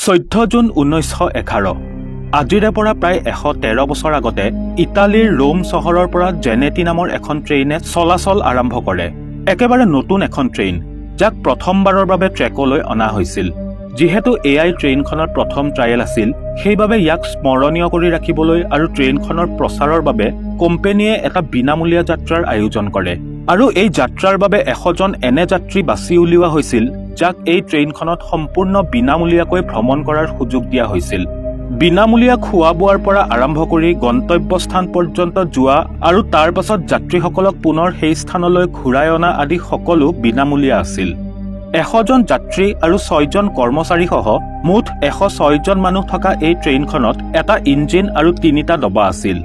14 June 1911 আজিৰে পৰা প্ৰায় 113 বছৰ আগতে ইটালীৰ ৰোম চহৰৰ পৰা জেনেটি নামৰ এখন ট্ৰেইনে চলাচল আৰম্ভ কৰে। একেবাৰে নতুন এখন ট্ৰেইন, যাক প্ৰথমবাৰৰ বাবে ট্ৰেকলৈ অনা হৈছিল। যেহেতু এআই ট্ৰেইনখনৰ প্ৰথম ট্ৰায়েল আছিল, সেইবাবে ইয়াক স্মৰণীয় কৰি ৰাখিবলৈ আৰু ট্ৰেইনখনৰ প্ৰচাৰৰ বাবে কোম্পানীয়ে এটা বিনামূলীয়া যাত্ৰাৰ আয়োজন কৰে। আৰু এই যাত্ৰাৰ বাবে 100জন এনে যাত্ৰী বাছি উলিওৱা হৈছিল, যাক এই ট্ৰেইনখনত সম্পূৰ্ণ বিনামূলীয়াকৈ ভ্ৰমণ কৰাৰ সুযোগ দিয়া হৈছিল। বিনামূলীয়া খোৱা বোৱাৰ পৰা আৰম্ভ কৰি গন্তব্যস্থান পৰ্যন্ত যোৱা আৰু তাৰ পাছত যাত্ৰীসকলক পুনৰ সেই স্থানলৈ ঘূৰাই অনা আদি সকলো বিনামূলীয়া আছিল। 100জন যাত্ৰী আৰু 6জন কৰ্মচাৰী সহ মুঠ 106জন মানুহ থকা এই ট্ৰেইনখনত এটা ইঞ্জিন আৰু 3টা ডবা আছিল।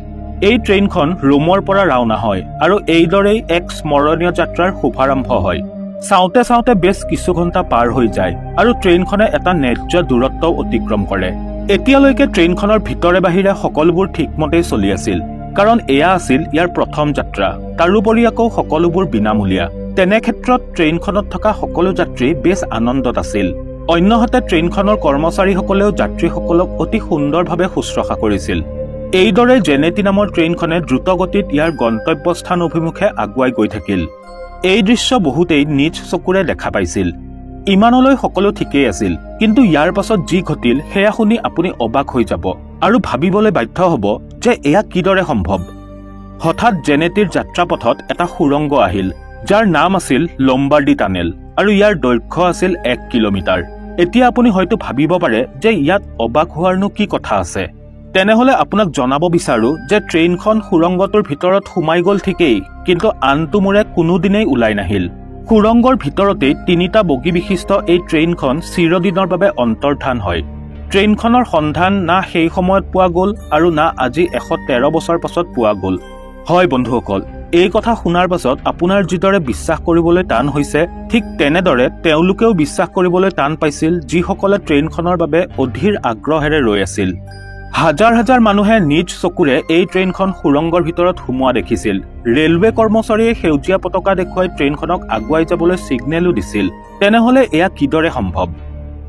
এই ট্ৰেইনখন ৰোমৰ পৰা ৰাওনা হয় আৰু এইদৰেই এক স্মৰণীয় যাত্ৰাৰ শুভাৰম্ভ হয়। চাওঁতে চাওঁতে বেছ কিছু ঘণ্টা পাৰ হৈ যায় আৰু ট্ৰেইনখনে এটা ন্যায্য দূৰত্ব অতিক্ৰম কৰে। এতিয়ালৈকে ট্ৰেইনখনৰ ভিতৰে বাহিৰে সকলোবোৰ ঠিকমতেই চলি আছিল, কাৰণ এয়া আছিল ইয়াৰ প্ৰথম যাত্ৰা। তাৰোপৰি আকৌ সকলোবোৰ বিনামূলীয়া। তেনে ক্ষেত্ৰত ট্ৰেইনখনত থকা সকলো যাত্ৰী বেছ আনন্দত আছিল। অন্যহাতে ট্ৰেইনখনৰ কৰ্মচাৰীসকলেও যাত্ৰীসকলক অতি সুন্দৰভাৱে শুশ্ৰূষা কৰিছিল। এইদৰে জেনেটি নামৰ ট্ৰেইনখনে দ্ৰুতগতিত ইয়াৰ গন্তব্যস্থান অভিমুখে আগুৱাই গৈ থাকিল। এই দৃশ্য বহুতেই নিজ চকুৰে দেখা পাইছিল। ইমানলৈ সকলো ঠিকেই আছিল, কিন্তু ইয়াৰ পাছত যি ঘটিল সেয়া শুনি আপুনি অবাক হৈ যাব আৰু ভাবিবলৈ বাধ্য হ'ব যে এয়া কিদৰে সম্ভৱ। হঠাৎ জেনেটিৰ যাত্ৰাপথত এটা সুৰংগ আহিল, যাৰ নাম আছিল লম্বাৰ্ডি টানেল, আৰু ইয়াৰ দৈৰ্ঘ্য আছিল 1 কিলোমিটাৰ। এতিয়া আপুনি হয়তো ভাবিব পাৰে যে ইয়াত অবাক হোৱাৰনো কি কথা আছে। তেনেহলে আপোনাক জনাব বিচাৰো যে ট্ৰেইনখন সুৰংগটোৰ ভিতৰত সোমাই গ'ল ঠিকেই, কিন্তু আনটো মূৰে কোনোদিনেই ওলাই নাহিল। সুৰংগৰ ভিতৰতেই 3টা বগী বিশিষ্ট এই ট্ৰেইনখন চিৰদিনৰ বাবে অন্তৰ্ধান হয়। ট্ৰেইনখনৰ সন্ধান না সেই সময়ত পোৱা গ'ল আৰু না আজি 113 বছৰ পাছত পোৱা গ'ল। হয় বন্ধুসকল, এই কথা শুনাৰ পাছত আপোনাৰ যিদৰে বিশ্বাস কৰিবলৈ টান হৈছে, ঠিক তেনেদৰে তেওঁলোকেও বিশ্বাস কৰিবলৈ টান পাইছিল যিসকলে ট্ৰেইনখনৰ বাবে অধীৰ আগ্ৰহেৰে ৰৈ আছিল। হাজাৰ হাজাৰ মানুহে নিজ চকুৰে এই ট্ৰেইনখন সুৰংগৰ ভিতৰত সোমোৱা দেখিছিল। ৰেলৱে কৰ্মচাৰীয়ে সেউজীয়া পতাকা দেখুৱাই ট্ৰেইনখনক আগুৱাই যাবলৈ ছিগনেলো দিছিল। তেনেহলে এয়া কিদৰে সম্ভৱ?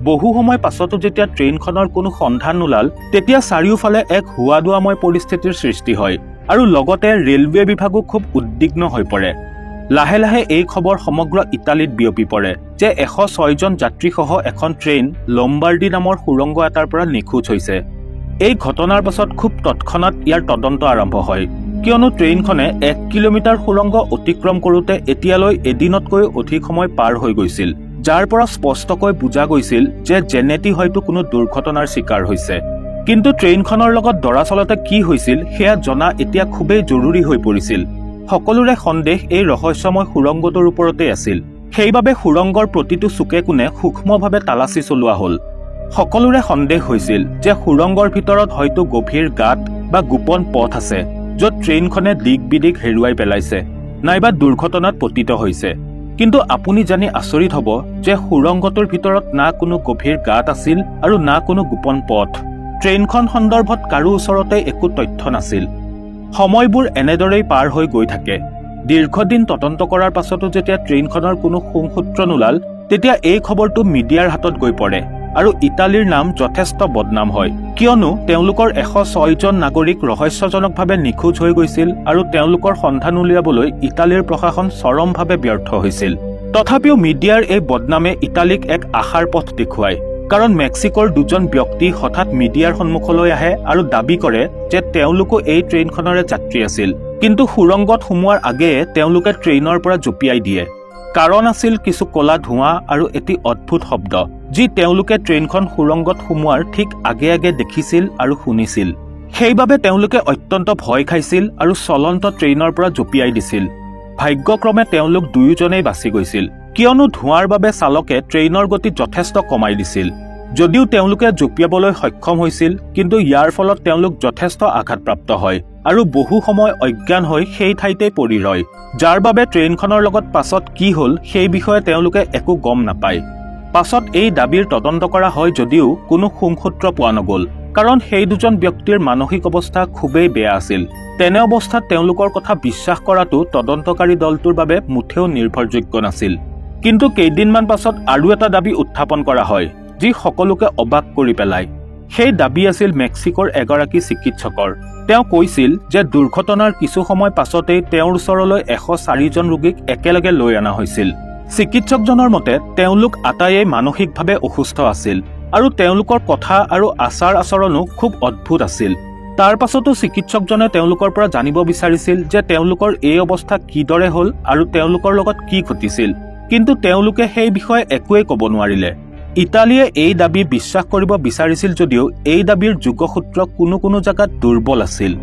বহু সময় পাছতো যেতিয়া ট্ৰেইনখনৰ কোনো সন্ধান নোলাল, তেতিয়া চাৰিওফালে এক হুৱাদুৱাময় পৰিস্থিতিৰ সৃষ্টি হয় আৰু লগতে ৰেলৱে বিভাগো খুব উদ্বিগ্ন হৈ পৰে। লাহে লাহে এই খবৰ সমগ্ৰ ইটালীত বিয়পি পৰে যে 106জন যাত্ৰীসহ এখন ট্ৰেইন লম্বাৰ্ডি নামৰ সুৰংগ এটাৰ পৰা নিখোজ হৈছে। এই ঘটনাৰ পাছত খুব তৎক্ষণাত ইয়াৰ তদন্ত আৰম্ভ হয়, কিয়নো ট্ৰেইনখনে 1 কিলোমিটাৰ সুৰংগ অতিক্ৰম কৰোঁতে এতিয়ালৈ এদিনতকৈ অধিক সময় পাৰ হৈ গৈছিল, যাৰ পৰা স্পষ্টকৈ বুজা গৈছিল যে জেনেটি হয়তো কোনো দুৰ্ঘটনাৰ চিকাৰ হৈছে। কিন্তু ট্ৰেইনখনৰ লগত দৰাচলতে কি হৈছিল সেয়া জনা এতিয়া খুবেই জৰুৰী হৈ পৰিছিল। সকলোৰে সন্দেহ এই ৰহস্যময় সুৰংগটোৰ ওপৰতেই আছিল। সেইবাবে সুৰংগৰ প্ৰতিটো চুকে কোণে সূক্ষ্মভাৱে তালাচী চলোৱা হ'ল। সকলোৰে সন্দেহ হৈছিল যে সুৰংগৰ ভিতৰত হয়তো গভীৰ গাঁত বা গোপন পথ আছে, য'ত ট্ৰেইনখনে দিক বিদিক হেৰুৱাই পেলাইছে, নাইবা দুৰ্ঘটনাত পতিত হৈছে। কিন্তু আপুনি জানি আচৰিত হ'ব যে সুৰংগটোৰ ভিতৰত না কোনো গভীৰ গাঁত আছিল আৰু না কোনো গোপন পথ। ট্ৰেইনখন সন্দৰ্ভত কাৰো ওচৰতে একো তথ্য নাছিল। সময়বোৰ এনেদৰেই পাৰ হৈ গৈ থাকে। দীৰ্ঘদিন তদন্ত কৰাৰ পাছতো যেতিয়া ট্ৰেইনখনৰ কোনো সুংসূত্ৰ নোলাল, তেতিয়া এই খবৰটো মিডিয়াৰ হাতত গৈ পৰে আৰু ইটালীৰ নাম যথেষ্ট বদনাম হয়, কিয়নো তেওঁলোকৰ 106জন নাগৰিক ৰহস্যজনকভাৱে নিখোজ হৈ গৈছিল আৰু তেওঁলোকৰ সন্ধান উলিয়াবলৈ ইটালীৰ প্ৰশাসন চৰমভাৱে ব্যৰ্থ হৈছিল। তথাপিও মিডিয়াৰ এই বদনামে ইটালীক এক আশাৰ পথ দেখুৱায়, কাৰণ মেক্সিকোৰ 2জন ব্যক্তি হঠাৎ মিডিয়াৰ সন্মুখলৈ আহে আৰু দাবী কৰে যে তেওঁলোকো এই ট্ৰেইনখনৰে যাত্ৰী আছিল, কিন্তু সুৰংগত সোমোৱাৰ আগেয়ে তেওঁলোকে ট্ৰেইনৰ পৰা জঁপিয়াই দিয়ে। কাৰণ আছিল কিছু ক'লা ধোঁৱা আৰু এটি অদ্ভুত শব্দ, যি তেওঁলোকে ট্ৰেইনখন সুৰংগত সোমোৱাৰ ঠিক আগে আগে দেখিছিল আৰু শুনিছিল। সেইবাবে তেওঁলোকে অত্যন্ত ভয় খাইছিল আৰু চলন্ত ট্ৰেইনৰ পৰা জঁপিয়াই দিছিল। ভাগ্যক্ৰমে তেওঁলোক দুয়োজনেই বাচি গৈছিল, কিয়নো ধোঁৱাৰ বাবে চালকে ট্ৰেইনৰ গতি যথেষ্ট কমাই দিছিল। যদিও তেওঁলোকে জঁপিয়াবলৈ সক্ষম হৈছিল, কিন্তু ইয়াৰ ফলত তেওঁলোক যথেষ্ট আঘাতপ্ৰাপ্ত হয় আৰু বহু সময় অজ্ঞান হৈ সেই ঠাইতে পৰি ৰয়, যাৰ বাবে ট্ৰেইনখনৰ লগত পাছত কি হ'ল সেই বিষয়ে তেওঁলোকে একো গম নাপায়। পাছত এই দাবীৰ তদন্ত কৰা হয় যদিও কোনো সুংসূত্ৰ পোৱা নগ'ল, কাৰণ সেই 2জন ব্যক্তিৰ মানসিক অৱস্থা খুবেই বেয়া আছিল। তেনে অৱস্থাত তেওঁলোকৰ কথা বিশ্বাস কৰাটো তদন্তকাৰী দলটোৰ বাবে মুঠেও নিৰ্ভৰযোগ্য নাছিল। কিন্তু কেইদিনমান পাছত আৰু এটা দাবী উত্থাপন কৰা হয় যি সকলোকে অবাক কৰি পেলায়। সেই দাবী আছিল মেক্সিকোৰ এগৰাকী চিকিৎসকৰ। তেওঁ কৈছিল যে দুৰ্ঘটনাৰ কিছু সময় পাছতেই তেওঁৰ ওচৰলৈ 104 জন ৰোগীক একেলগে লৈ অনা হৈছিল। চিকিৎসকজনৰ মতে তেওঁলোক আটাইয়ে মানসিকভাৱে অসুস্থ আছিল আৰু তেওঁলোকৰ কথা আৰু আচাৰ আচৰণো খুব অদ্ভুত আছিল। তাৰ পাছতো চিকিৎসকজনে তেওঁলোকৰ পৰা জানিব বিচাৰিছিল যে তেওঁলোকৰ এই অৱস্থা কিদৰে হ'ল আৰু তেওঁলোকৰ লগত কি ঘটিছিল, কিন্তু তেওঁলোকে সেই বিষয়ে একোৱেই ক'ব নোৱাৰিলে। ইটালীয়ে এই দাবী বিশ্বাস কৰিব বিচাৰিছিল যদিও এই দাবীৰ যোগসূত্ৰ কোনো জাগাত দুৰ্বল আছিল।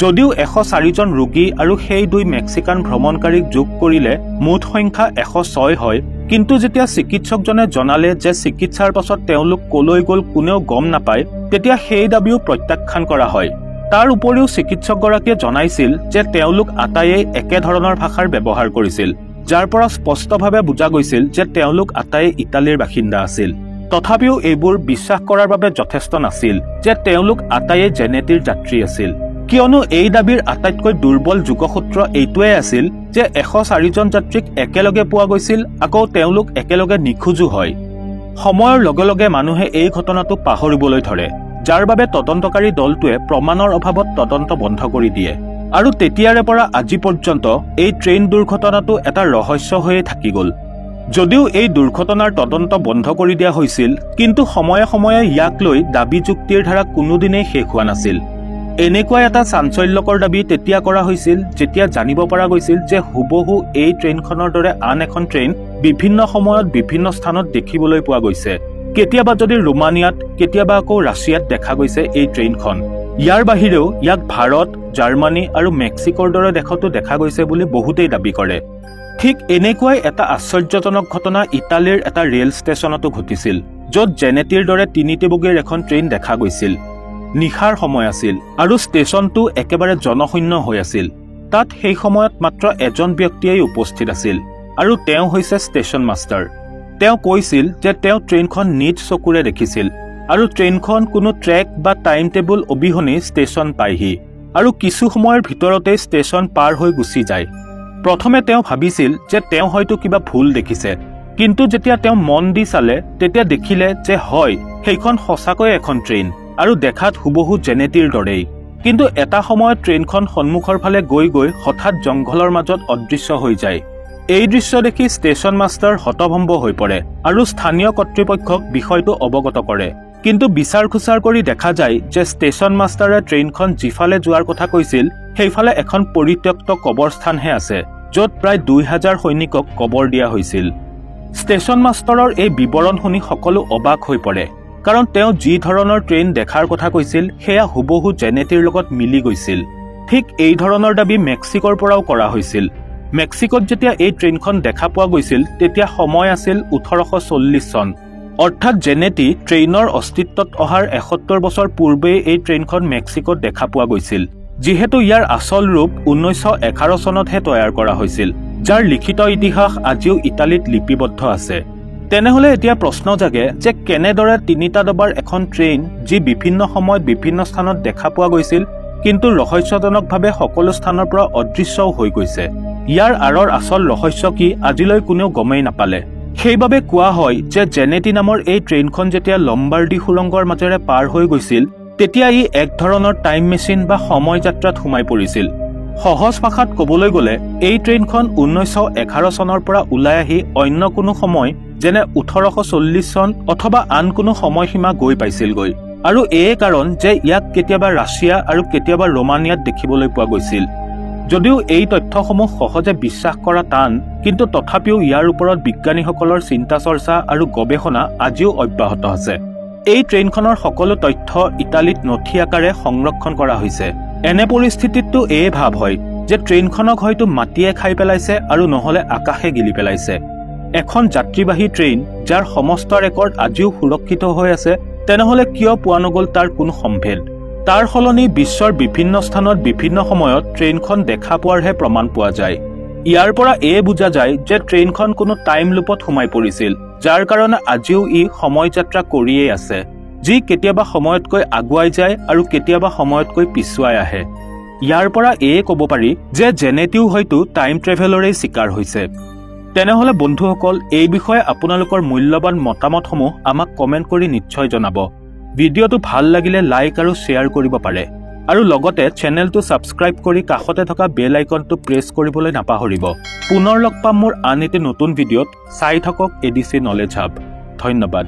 যদিও 104 জন ৰোগী আৰু সেই 2 মেক্সিকান ভ্ৰমণকাৰীক যোগ কৰিলে মুঠ সংখ্যা 106 হয়, কিন্তু যেতিয়া চিকিৎসকজনে জনালে যে চিকিৎসাৰ পাছত তেওঁলোক কলৈ গ'ল কোনেও গম নাপায়, তেতিয়া সেই দাবীও প্ৰত্যাখ্যান কৰা হয়। তাৰ উপৰিও চিকিৎসকগৰাকীয়ে জনাইছিল যে তেওঁলোক আটাইয়ে একেধৰণৰ ভাষাৰ ব্যৱহাৰ কৰিছিল, যাৰ পৰা স্পষ্টভাৱে বুজা গৈছিল যে তেওঁলোক আটাইয়ে ইটালীৰ বাসিন্দা আছিল। তথাপিও এইবোৰ বিশ্বাস কৰাৰ বাবে যথেষ্ট নাছিল যে তেওঁলোক আটাইয়ে জেনেটিৰ যাত্ৰী আছিল, কিয়নো এই দাবীৰ আটাইতকৈ দুৰ্বল যোগসূত্ৰ এইটোৱে আছিল যে 104 জন যাত্ৰীক একেলগে পোৱা গৈছিল, আকৌ তেওঁলোক একেলগে নিখোজো হয়। সময়ৰ লগে লগে মানুহে এই ঘটনাটো পাহৰিবলৈ ধৰে, যাৰ বাবে তদন্তকাৰী দলটোৱে প্ৰমাণৰ অভাৱত তদন্ত বন্ধ কৰি দিয়ে। আৰু তেতিয়াৰে পৰা আজি পৰ্যন্ত এই ট্ৰেইন দুৰ্ঘটনাটো এটা ৰহস্য হৈয়ে থাকি গ'ল। যদিও এই দুৰ্ঘটনাৰ তদন্ত বন্ধ কৰি দিয়া হৈছিল, কিন্তু সময়ে সময়ে ইয়াক লৈ দাবী যুক্তিৰ ধাৰা কোনোদিনেই শেষ হোৱা নাছিল। এনেকুৱা এটা চাঞ্চল্যকৰ দাবী তেতিয়া কৰা হৈছিল যেতিয়া জানিব পৰা গৈছিল যে হুবহু এই ট্ৰেইনখনৰ দৰে আন এখন ট্ৰেইন বিভিন্ন সময়ত বিভিন্ন স্থানত দেখিবলৈ পোৱা গৈছে। কেতিয়াবা যদি ৰোমানিয়াত, কেতিয়াবা আকৌ ৰাছিয়াত দেখা গৈছে এই ট্ৰেইনখন। ইয়াৰ বাহিৰেও ইয়াক ভাৰত, জাৰ্মানী আৰু মেক্সিকোৰ দৰে দেশতো দেখা গৈছে বুলি বহুতেই দাবী কৰে। ঠিক এনেকুৱাই এটা আশ্চৰ্যজনক ঘটনা ইটালীৰ এটা ৰেল ষ্টেচনতো ঘটিছিল, য'ত জেনেটিৰ দৰে 3টি বগীৰ এখন ট্ৰেইন দেখা গৈছিল। নিশাৰ সময় আছিল আৰু ষ্টেচনটো একেবাৰে জনশূন্য হৈ আছিল। তাত সেই সময়ত মাত্ৰ এজন ব্যক্তিয়েই উপস্থিত আছিল আৰু তেওঁ হৈছে ষ্টেচন মাষ্টাৰ। তেওঁ কৈছিল যে তেওঁ ট্ৰেইনখন নিজ চকুৰে দেখিছিল আৰু ট্ৰেইনখন কোনো ট্ৰেক বা টাইম টেবুল অবিহনে ষ্টেচন পায়হি আৰু কিছু সময়ৰ ভিতৰতে ষ্টেচন পাৰ হৈ গুচি যায়। প্ৰথমে তেওঁ ভাবিছিল যে তেওঁ হয়তো কিবা ভুল দেখিছে, কিন্তু যেতিয়া তেওঁ মন দি চালে তেতিয়া দেখিলে যে হয়, সেইখন সঁচাকৈ এখন ট্ৰেইন আৰু দেখাত হুবহু জেনেটিৰ দৰেই। কিন্তু এটা সময়ত ট্ৰেইনখন সন্মুখৰ ফালে গৈ গৈ হঠাৎ জংঘলৰ মাজত অদৃশ্য হৈ যায়। এই দৃশ্য দেখি ষ্টেচন মাষ্টাৰ হতভম্ব হৈ পৰে আৰু স্থানীয় কৰ্তৃপক্ষক বিষয়টো অৱগত কৰে। কিন্তু বিচাৰ খোচাৰ কৰি দেখা যায় যে ষ্টেচন মাষ্টাৰে ট্ৰেইনখন যিফালে যোৱাৰ কথা কৈছিল সেইফালে এখন পৰিত্যক্ত কবৰস্থানহে আছে, য'ত প্ৰায় 2000 সৈনিকক কবৰ দিয়া হৈছিল। ষ্টেচন মাষ্টাৰৰ এই বিৱৰণ শুনি সকলো অবাক হৈ পৰে, কাৰণ তেওঁ যি ধৰণৰ ট্ৰেইন দেখাৰ কথা কৈছিল সেয়া হুবহু জেনেটিৰ লগত মিলি গৈছিল। ঠিক এই ধৰণৰ দাবী মেক্সিকোৰ পৰাও কৰা হৈছিল। মেক্সিকোত যেতিয়া এই ট্ৰেইনখন দেখা পোৱা গৈছিল তেতিয়া সময় আছিল 1840 চন, অৰ্থাৎ জেনেটি ট্ৰেইনৰ অস্তিত্বত অহাৰ 71 বছৰ পূৰ্বেই এই ট্ৰেইনখন মেক্সিকোত দেখা পোৱা গৈছিল, যিহেতু ইয়াৰ আচল ৰূপ 1911 চনতহে তৈয়াৰ কৰা হৈছিল, যাৰ লিখিত ইতিহাস আজিও ইটালীত লিপিবদ্ধ আছে। তেনেহলে এতিয়া প্ৰশ্ন জাগে যে কেনেদৰে 3টা ডবাৰ এখন ট্ৰেইন যি বিভিন্ন সময়ত বিভিন্ন স্থানত দেখা পোৱা গৈছিল কিন্তু ৰহস্যজনকভাৱে সকলো স্থানৰ পৰা অদৃশ্যও হৈ গৈছে। ইয়াৰ আঁৰৰ আচল ৰহস্য কি আজিলৈ কোনেও গমেই নাপালে। সেইবাবে কোৱা হয় যে জেনেটি নামৰ এই ট্ৰেইনখন যেতিয়া লম্বাৰ্ডি সুৰংগৰ মাজেৰে পাৰ হৈ গৈছিল তেতিয়া ই এক ধৰণৰ টাইম মেচিন বা সময় যাত্ৰাত সোমাই পৰিছিল। সহজ ভাষাত ক'বলৈ গ'লে এই ট্ৰেইনখন 1911 চনৰ পৰা ওলাই আহি অন্য কোনো সময় যেনে 1840 চন অথবা আন কোনো সময়সীমা গৈ পাইছিলগৈ, আৰু এই কাৰণ যে ইয়াক কেতিয়াবা ৰাছিয়া আৰু কেতিয়াবা ৰোমানিয়াত দেখিবলৈ পোৱা গৈছিল। যদিও এই তথ্যসমূহ সহজে বিশ্বাস কৰা টান, কিন্তু তথাপিও ইয়াৰ ওপৰত বিজ্ঞানীসকলৰ চিন্তা চৰ্চা আৰু গৱেষণা আজিও অব্যাহত আছে। এই ট্ৰেইনখনৰ সকলো তথ্য ইটালীত নথি আকাৰে সংৰক্ষণ কৰা হৈছে। এনে পৰিস্থিতিততো এই ভাৱ হয় যে ট্ৰেইনখনক হয়তো মাটিয়ে খাই পেলাইছে আৰু নহলে আকাশে গিলি পেলাইছে। এখন যাত্ৰীবাহী ট্ৰেইন যাৰ সমস্ত ৰেকৰ্ড আজিও সুৰক্ষিত হৈ আছে, তেনেহলে কিয় পোৱা নগ'ল তাৰ কোনো সম্ভেদ? তাৰ সলনি বিশ্বৰ বিভিন্ন স্থানত বিভিন্ন সময়ত ট্ৰেইনখন দেখা পোৱাৰহে প্ৰমাণ পোৱা যায়। ইয়াৰ পৰা এই বুজা যায় যে ট্ৰেইনখন কোনো টাইম লুপত সোমাই পৰিছিল, যাৰ কাৰণে আজিও ই সময় যাত্ৰা কৰিয়েই আছে, যি কেতিয়াবা সময়তকৈ আগুৱাই যায় আৰু কেতিয়াবা সময়তকৈ পিছুৱাই আহে। ইয়াৰ পৰা এই ক'ব পাৰি যে জেনেটিও হয়তো টাইম ট্ৰেভেলৰেই চিকাৰ হৈছে। তেনেহলে বন্ধুসকল এই বিষয়ে আপোনালোকৰ মূল্যৱান মতামতসমূহ আমাক কমেন্ট কৰি নিশ্চয় জনাব। ভিডিঅ'টো ভাল লাগিলে লাইক আৰু শ্বেয়াৰ কৰিব পাৰে আৰু লগতে চেনেলটো সাবস্ক্ৰাইব কৰি কাষতে থকা বেল আইকনটো প্ৰেছ কৰিবলৈ নাপাহৰিব। পুনৰ লগ পাম মোৰ আন এটি নতুন ভিডিঅ'ত। চাই থাকক এডিচি নলেজ হাব। ধন্যবাদ।